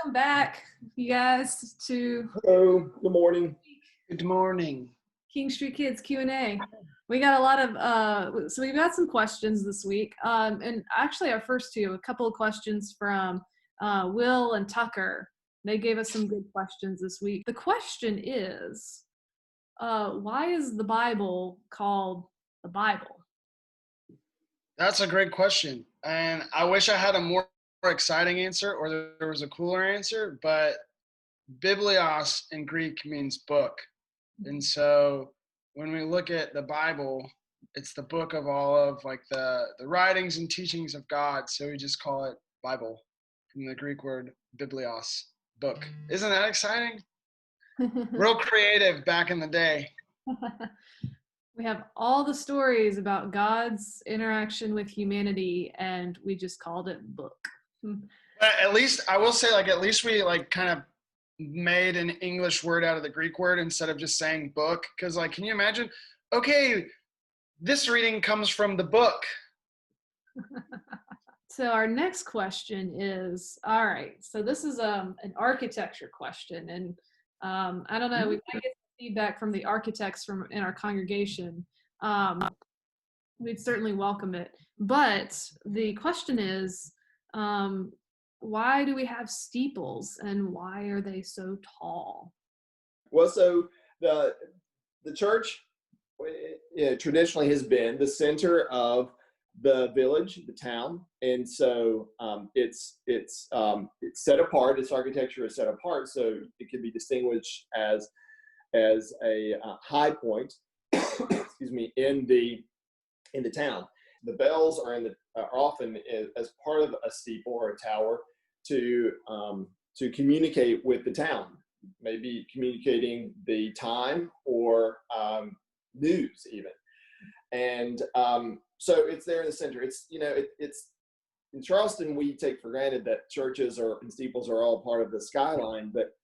Welcome back, you guys, to Hello, good morning. Good morning. King Street Kids Q&A. We got a lot of, so we've got some questions this week. And actually our first two, a couple of questions from Will and Tucker. They gave us some good questions this week. The question is, why is the Bible called the Bible? That's a great question. And I wish I had a more exciting answer or there was a cooler answer, but biblios in Greek means book. And so when we look at the Bible, it's the book of all of like the writings and teachings of God. So we just call it Bible from the Greek word biblios, book. Isn't that exciting? Real creative back in the day. We have all the stories about God's interaction with humanity, and we just called it book. But at least I will say, at least we kind of made an English word out of the Greek word instead of just saying book. Because can you imagine? Okay, this reading comes from the book. So our next question is, all right, so this is an architecture question, and I don't know, we might get some feedback from the architects in our congregation. We'd certainly welcome it. But the question is, why do we have steeples and why are they so tall? Well, so the church traditionally has been the center of the village, the town, and so it's set apart. Its architecture is set apart, so it can be distinguished as a high point, excuse me, in the town. The bells are often as part of a steeple or a tower to communicate with the town, maybe communicating the time or news even. And so it's there in the center. It's in Charleston, we take for granted that churches and steeples are all part of the skyline, but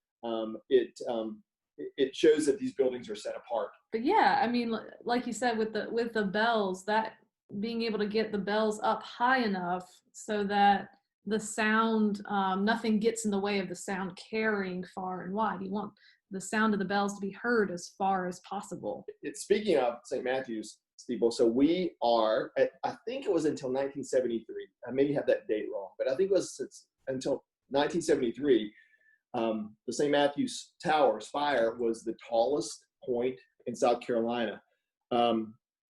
it shows that these buildings are set apart. But yeah, I mean, like you said, with the bells, that being able to get the bells up high enough so that the sound, nothing gets in the way of the sound carrying far and wide. You want the sound of the bells to be heard as far as possible. Speaking of St. Matthew's steeple, so we are I think it was until 1973. I maybe have that date wrong, but I think it was until 1973. The St. Matthew's Tower spire was the tallest point in South Carolina.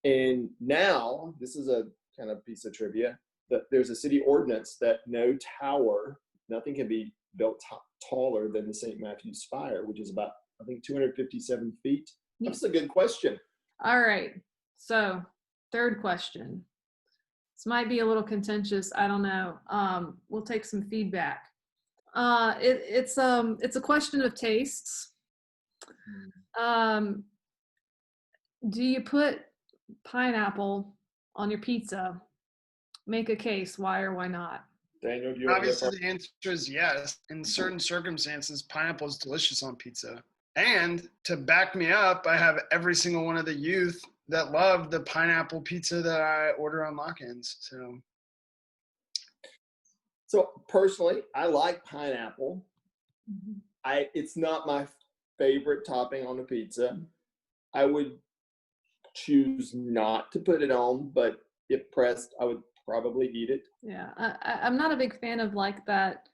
And now, this is a kind of piece of trivia, that there's a city ordinance that nothing can be built taller than the St. Matthew's spire, which is about, I think, 257 feet. That's a good question. All right. So, third question. This might be a little contentious. I don't know. We'll take some feedback. It's a question of tastes. Do you put pineapple on your pizza? Make a case, why or why not? Daniel, do you Obviously, the answer is yes. In certain circumstances, pineapple is delicious on pizza. And to back me up, I have every single one of the youth that love the pineapple pizza that I order on lock-ins. So personally, I like pineapple. It's not my favorite topping on a pizza. I would choose not to put it on, but if pressed, I would probably eat it. Yeah, I'm not a big fan of that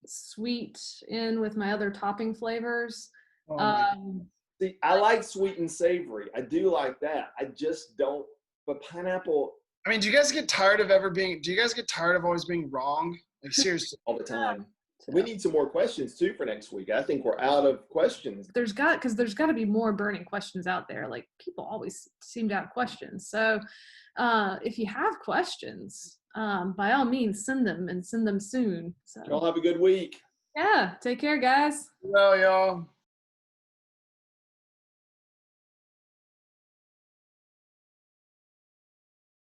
sweet in with my other topping flavors. See, I like sweet and savory. I do like that. I just don't. But pineapple. I mean, do you guys get tired of always being wrong? Seriously. All the time. We need some more questions too for next week. I think we're out of questions. There's got to be more burning questions out there. People always seem to have questions. So if you have questions, by all means, send them and send them soon. So y'all have a good week. Yeah, take care, guys. Well, y'all.